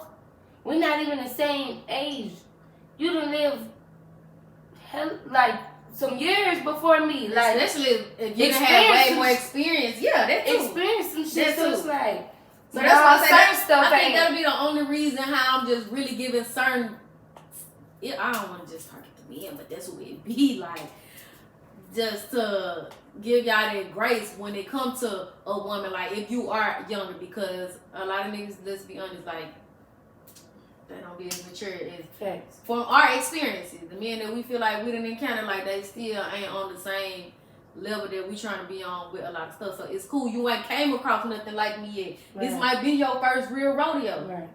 we're not even the same age. You done live like some years before me. Like, especially if you have way more experience. Yeah, that's true. Experience some shit. So it's like, so that's why I say stuff. I think that'll be the only reason how I'm just really giving certain. I don't want to just target the men, but that's what it be like. Just to give y'all that grace when it comes to a woman, like if you are younger, because a lot of niggas, let's be honest, like they don't be as mature as facts. From our experiences. The men that we feel like we didn't encounter, like they still ain't on the same level that we trying to be on with a lot of stuff. So it's cool. You ain't came across nothing like me yet. Right. This might be your first real rodeo. Right.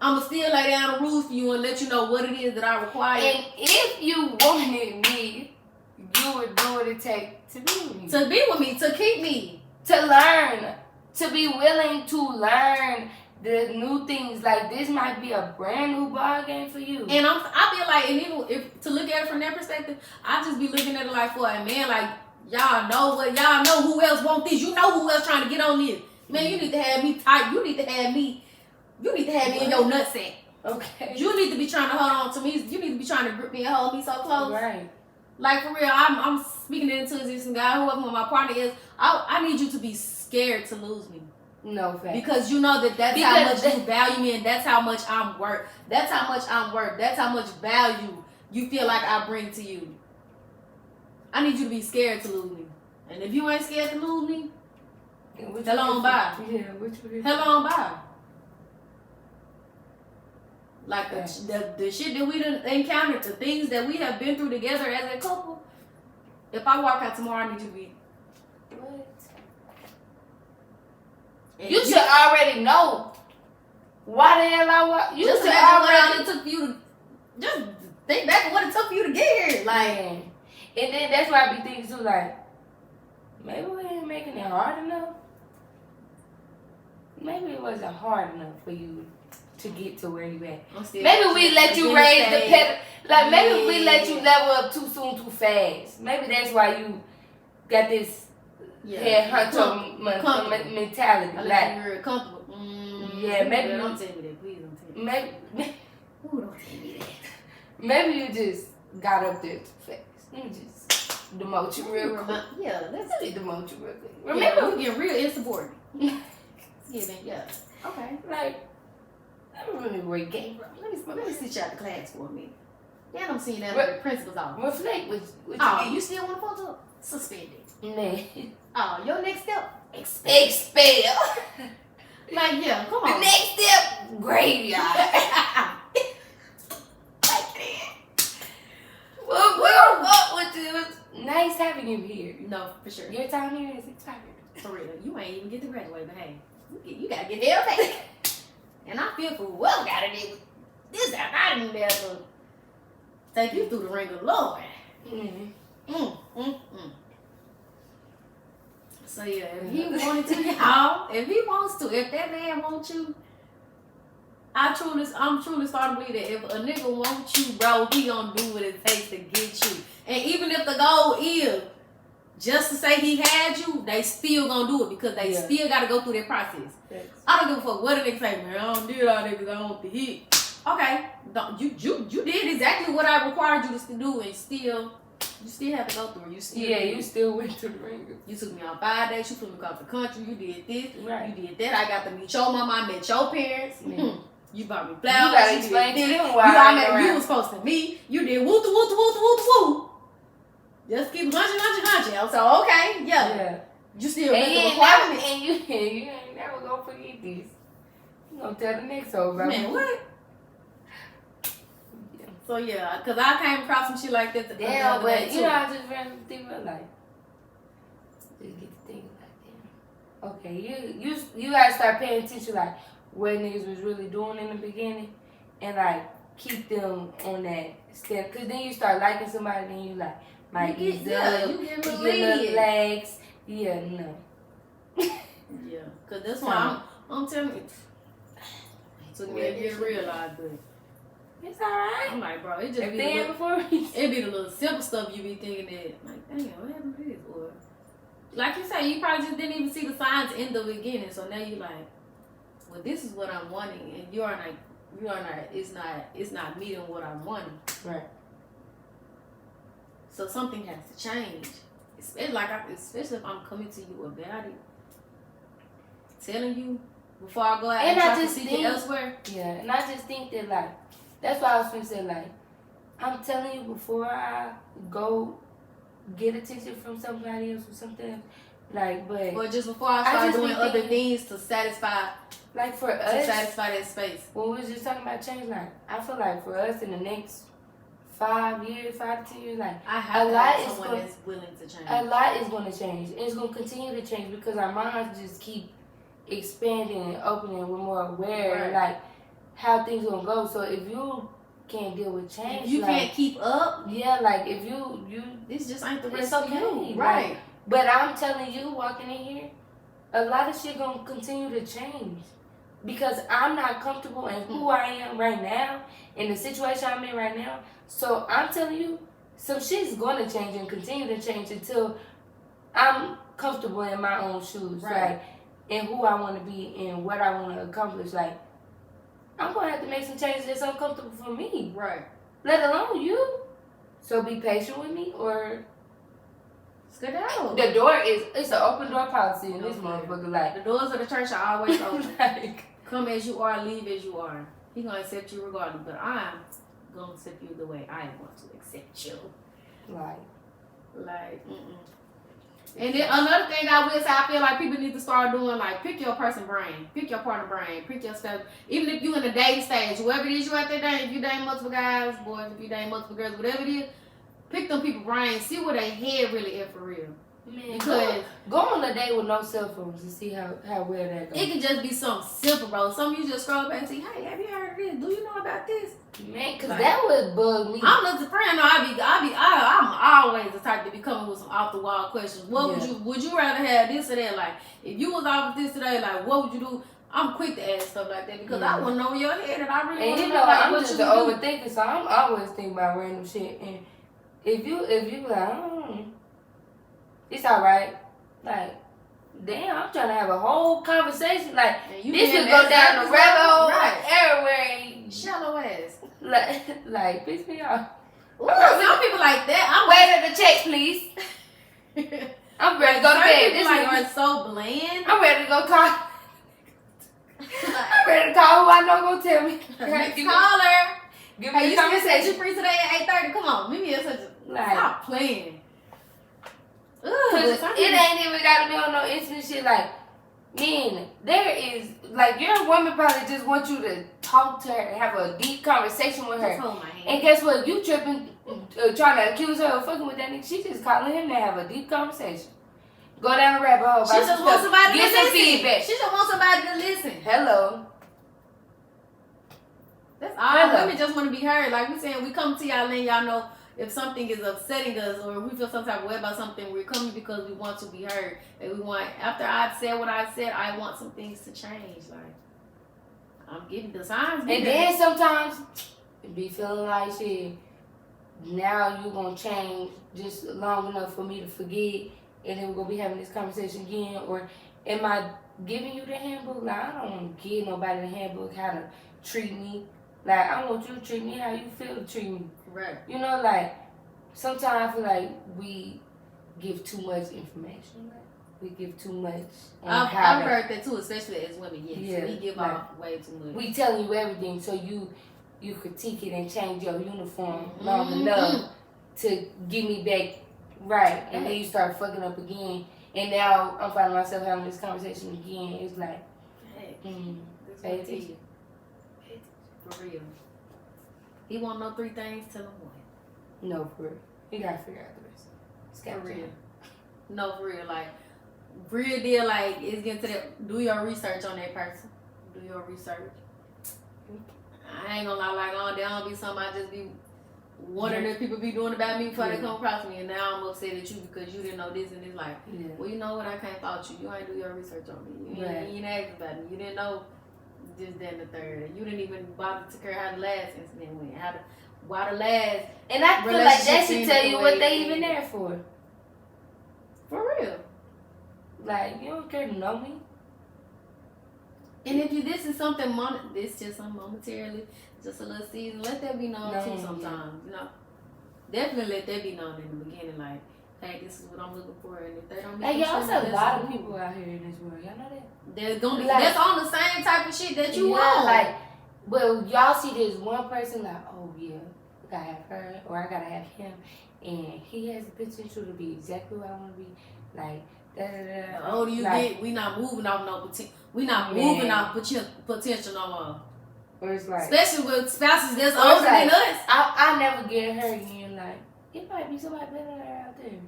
I'ma still lay down the rules for you and let you know what it is that I require. And if you wanted me, you would do what it takes to be with me. To be with me, to keep me. To learn. To be willing to learn the new things. Like, this might be a brand new ball game for you. And I feel like, and even if to look at it from that perspective, I just be looking at it like, for a man, like, y'all know who else want this. You know who else trying to get on this. Man, you need to have me tight. You need to have me in your nutsack. Okay. You need to be trying to hold on to me. You need to be trying to grip me and hold me so close. Right. Like, for real, I'm speaking it into existence, guy. Whoever my partner is, I need you to be scared to lose me. No fact. Because you know that's how much you value me, and that's how much I'm worth. That's how much I'm worth. That's how much value you feel like I bring to you. I need you to be scared to lose me. And if you ain't scared to lose me, hell on by. Yeah, which hell on by. Like the shit that we done encountered, the things that we have been through together as a couple. If I walk out tomorrow, I need you to be. What? You should already know why the hell I walk. You should already. It took for you to just think back on what it took for you to get here. Like, and then that's why I be thinking too. Like, maybe we ain't making it hard enough. Maybe it wasn't hard enough for you to get to where you at. Maybe we let you raise the pedal. Like, maybe we let you level up too soon, too fast. Maybe that's why you got this head hunter mentality. Like, you're comfortable. Yeah, maybe. Don't tell me that. Please don't tell me. Maybe. Ooh, don't tell me that. Maybe you just got up there too fast. Let me just demote you real quick. Yeah, let's demote you real quick. Remember, we get real insubordinate. Yeah. Okay. Like, I don't remember where you came from. Let me sit you out the class for a minute. Then I'm seeing that in the principal's office. Reflect what you still want to photo? Suspended. Nah. Oh, your next step? Expel. Like, yeah, come on. The next step, graveyard. Well, what was nice having you here. No, for sure. Your time here is expired. For real. You ain't even get to graduate, but hey, you gotta get there back. And I feel for whoever gotta deal with this. I didn't be able to take you through the ring of Lord. So yeah, if he wanted to, y'all, if he wants to, if that man wants you, I'm truly starting to believe that if a nigga wants you, bro, he gonna do what it takes to get you. And even if the goal is just to say he had you, they still gonna do it because they still gotta go through that process. Yes. I don't give a fuck what a nigga say, man. I don't do all niggas, I want the hit. Okay, you did exactly what I required you to do, and you still have to go through. You still went to the ring. You took me on 5 days. You flew me across the country. You did this. Right. You did that. I got to meet your mama. I met your parents. Mm-hmm. You bought me flowers. You gotta explain to them why you was supposed to meet. You did woo to woo to woo to woo to woo. Just keep hunching. So okay, yeah. You still met the requirements. And you ain't never gonna forget this. You gonna tell the next old brother. Man, what? So yeah, cause I came across some shit like that. Damn, but you know, I just randomly think about like, just get to thinking like, damn. Okay, you gotta start paying attention like what niggas was really doing in the beginning, and like keep them on that step. Cause then you start liking somebody, then you like might you get little legs. Yeah, no. Yeah, cause that's why I'm telling you. It took me a year to realize, but. It's alright. I'm like, bro, it just be the little simple stuff you be thinking that, like, damn, what happened to this? Or, like you say, you probably just didn't even see the signs in the beginning. So now you like, well, this is what I'm wanting, and it's not meeting what I'm wanting. Right. So something has to change. Especially if I'm coming to you about it, telling you before I go out and try to seek it elsewhere. Yeah, and I just think that like. That's why I was gonna say, like, I'm telling you before I go get attention from somebody else or something, like, but or just before I start doing other things to satisfy, like for us, to satisfy that space. When we was just talking about change, like, I feel like for us in the next 5 to 10 years, like, I have to have someone that's willing to change. A lot is going to change, and it's going to continue to change because our minds just keep expanding and opening. We're more aware, like. How things gonna go. So if you can't deal with change, you can't keep up. Yeah, like if you this just ain't the rest of you, right? Like, but I'm telling you, walking in here, a lot of shit gonna continue to change because I'm not comfortable in who I am right now, in the situation I'm in right now. So I'm telling you, some shit's gonna change and continue to change until I'm comfortable in my own shoes, like in who I want to be and what I want to accomplish, like. I'm going to have to make some changes that's uncomfortable for me. Right. Let alone you. So be patient with me or... Skedaddle. The door it's an open door policy in this motherfucker. Like, the doors of the church are always open. Like, come as you are, leave as you are. He's going to accept you regardless. But I'm going to accept you the way I want to accept you. Like, And then another thing I will say, I feel like people need to start doing, like, pick your person brain, pick your partner brain, pick your stuff. Even if you in the dating stage, whoever it is you out there dating, if you dating multiple guys, boys, if you dating multiple girls, whatever it is, pick them people brain, see where their head really is for real. Man, because go on a date with no cell phones and see how well that goes. It can just be something simple, bro. Some of you just scroll back and say, hey, have you heard of this? Do you know about this? Man, because like, that would bug me. I'm not the friend. No, I'm always the type to be coming with some off the wall questions. What would you rather have this or that? Like, if you was offered this today, like, what would you do? I'm quick to ask stuff like that because I want to know in your head and I really want to know like, I'm what just you an overthinker, so I'm always thinking about random shit. And if you like, it's all right. Like, damn, I'm trying to have a whole conversation. Like, this could go down the rabbit hole everywhere. Shallow ass. Like, piss me off. Ooh, some people like that. I'm waiting to check, please. I'm ready to go to bed. This like are so bland. I'm ready to go call. I'm ready to call who I know gonna tell me. Call her. Give me a conversation. You free today at 8:30? Come on, meet me at such a. Like, stop playing. Cause it ain't even gotta be on no instant shit. Like, Man, there is, like, your woman probably just wants you to talk to her and have a deep conversation with her. Just hold my hand. And guess what? You tripping, trying to accuse her of fucking with that nigga. She just calling him to have a deep conversation. Go down the rabbit hole. She just wants somebody to get some listen. feedback. She just wants somebody to listen. Hello. That's all. Women just want to be heard. Like we saying, we come to y'all and y'all know if something is upsetting us or we feel some type of way about something, we're coming because we want to be heard. And we want, after I've said what I said, I want some things to change. Like, I'm getting the signs. And then sometimes it be feeling like shit. Now you gonna change just long enough for me to forget, and then we're gonna be having this conversation again. Or am I giving you the handbook? Like, I don't want to give nobody the handbook how to treat me. Like, I want you to treat me how you feel to treat me. Right. You know, like, sometimes I feel like we give too much information. Like, we give too much. I've heard that too, especially as women. Yes. Yeah, we give out way too much. We telling you everything so you critique it and change your uniform long enough to get me back right. And then you start fucking up again. And now I'm finding myself having this conversation again. It's like, pay attention. For real. He want to know 3 things, tell him 1. No, for real. You gotta figure out the rest. It's for real. No, for real. Like, real deal, like, it's getting to that. Do your research on that person. Do your research. I ain't gonna lie, like, oh, there don't be something I just be wondering if people be doing about me before they come across me, and now I'm upset at you because you didn't know this, and it's like, well, you know what, I can't fault you. You ain't do your research on me. You ain't ask about me. You didn't know this, that, and the third. You didn't even bother to care how the last incident went, why the last. And I feel like that should tell you what they even there for. For real. Like, you don't care to know me. And if this is something, this just something momentarily, just a little season, let that be known too sometimes. You know, definitely let that be known in the beginning. Like, hey, this is what I'm looking for, and if they don't, hey, y'all, there's a lot of people out here in this world. Y'all know that? There's gonna be that's on the same type of shit that you want. Like, well, y'all see this one person like, oh yeah, I gotta have her or I gotta have him, and he has the potential to be exactly what I want to be. Like, the older you get, we not moving off no potential. We not moving off potential no more. Or it's like, especially with spouses that's older than us. I never get her again. Like, it might be somebody better than her out there,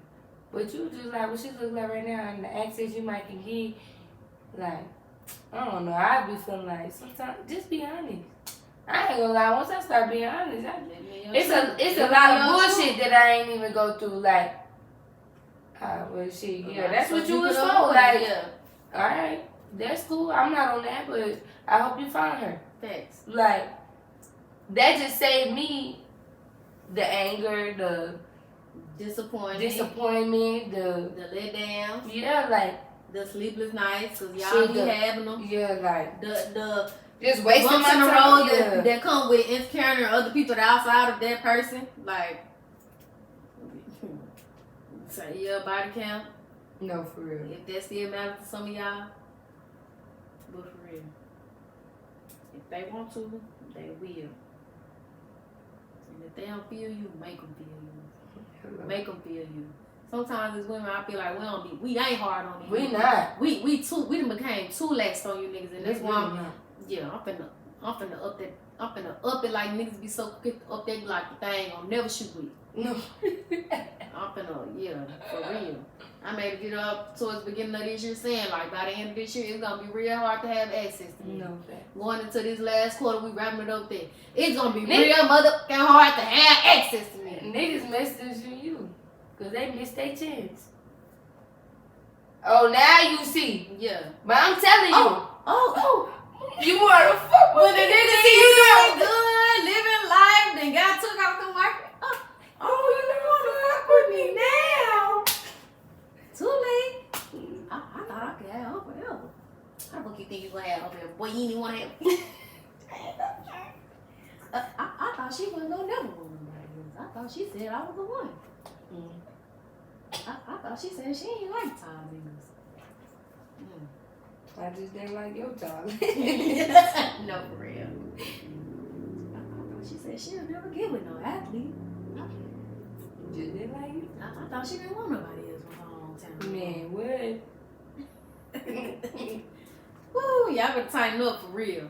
but you just like what she looks like right now and the access you might can get. Like, I don't know. I be feeling like sometimes just be honest. I ain't gonna lie. Once I start being honest, it's a lot of bullshit that I ain't even go through. Like, well, shit, yeah, that's what you was for. Like, all right, that's cool. I'm not on that, but I hope you find her. Thanks. Like, that just saved me the anger, the disappointment, the letdowns. Yeah, like the sleepless nights, cause y'all be having them. Yeah, like the just wasting bumps my in the time. road that come with insecurity or other people that outside of that person. Like, say your body count. No, for real. If that still matters to some of y'all, but for real, if they want to, they will. And if they don't feel you, make them feel you. Hello. Make them feel you. Sometimes as women, I feel like we ain't hard on you. We not. We done became too lax on you niggas, and that's why I'm finna up it like niggas be so quick to up that like the thing I'm never shoot with. No. I'm finna, for real. I made a video up towards the beginning of this year saying like by the end of this year it's gonna be real hard to have access to me. No. Going into this last quarter, we wrapping it up there. It's gonna be real motherfucking hard to have access to me. Niggas messaging you. Cause they missed their chance. Oh, now you see. Yeah. But I'm telling you. You wanna fuck with when the niggas see you doing good, living life, then got took out the market. You wanna fuck with me now? Too late. I thought I could have her forever. How the fuck you think you gonna have her forever? Boy, you didn't even wanna have I thought she wasn't gonna never want nobody else. I thought she said I was the one. I thought she said she ain't like tall niggas. I just didn't like your tall. No, for real. I thought she said she'll never get with no athlete. Just didn't like you. I thought she didn't want nobody else for a long time. Man, what? Woo, y'all better tighten up for real.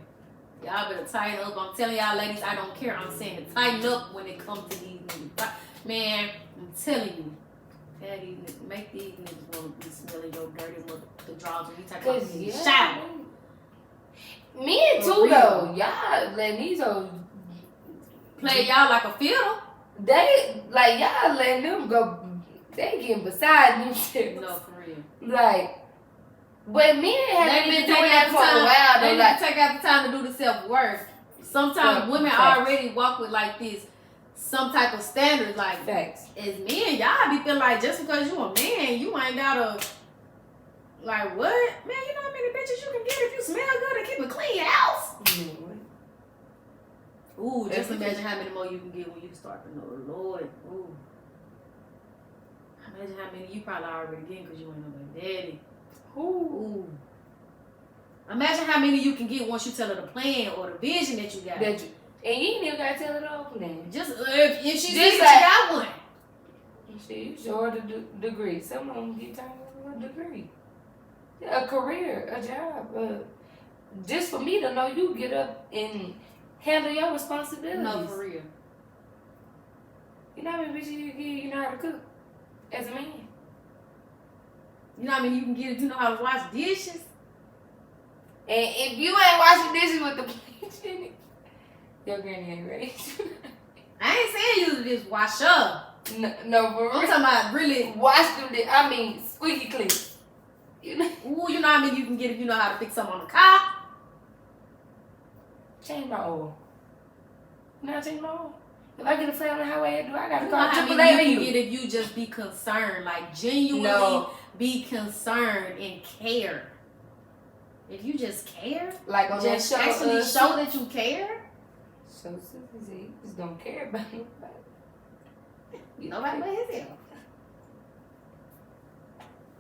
Y'all better tighten up. I'm telling y'all ladies, I don't care. I'm saying to tighten up when it comes to these niggas. Man, I'm telling you. Make these niggas want to be smelling your dirty the drawers when you take off in the shower. Men too though. Y'all letting these old play y'all like a fiddle. They like y'all letting them go. They getting beside themselves. No, for real. Like, but men haven't been doing that for a while. They need to take out the time to do the self-worth. Sometimes women already walk with like this, some type of standards. Like, facts. As men, y'all be feeling like just because you a man, you ain't gotta, like, what? Man, you know how many bitches you can get if you smell good and keep a clean house? Ooh, just imagine how many more you can get when you start to know the Lord. Ooh. Imagine how many you probably already getting because you ain't no daddy. Ooh. Imagine how many you can get once you tell her the plan or the vision that you got. And you ain't even got to tell her the whole plan. Just if she just like, like, she got one. You show her the degree. Some of them get time for a degree. A career, a job. Just for me to know you get up and handle your responsibilities. No, for real. You know how many bitches you get, you know how to cook as a man. You know how many you can get if you know how to wash dishes? And if you ain't washing dishes with the bleach in it, your granny ain't ready. I ain't saying you to just wash up. No, for real. I'm talking about really wash them. I mean, squeaky clean. You know? Ooh, you know how many you can get if you know how to fix something on the car? Change my oil. You know how to change my oil? If I get a flat on the highway, do I got to You call know how AAA many you or can get if you just be concerned, like genuinely be concerned and care. If you just care, like on just that show, actually show that you care. So you just don't care about nobody. Nobody but himself.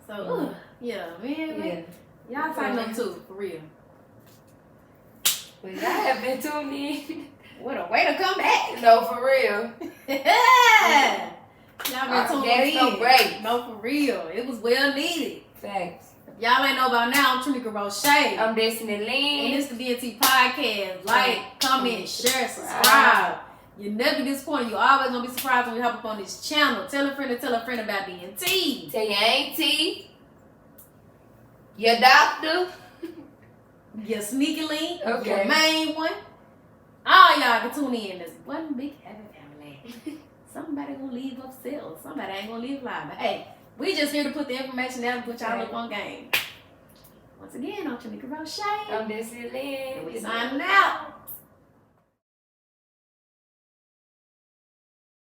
So, yeah, man. Y'all tighten up too, for real. But y'all have been tuned in. What a way to come back. No, for real. Yeah. Y'all been tuned in. No break. No, for real. It was well needed. Thanks. Y'all ain't know about now, I'm Trinica Roche. I'm Destiny Lynn. And it's the DNT Podcast. Like, comment, share, subscribe. You'll never be disappointed. You're always going to be surprised when we hop up on this channel. Tell a friend about DNT. Tell your auntie. Your doctor. Your sneaky link. Okay. Your main one. All y'all can tune in. There's one big happy family. Somebody going to leave upset. Somebody ain't going to leave live. But hey, we just here to put the information down and put y'all up on game. Once again, I'm Trinica Roche. I'm Destiny Lynn. And we signing out.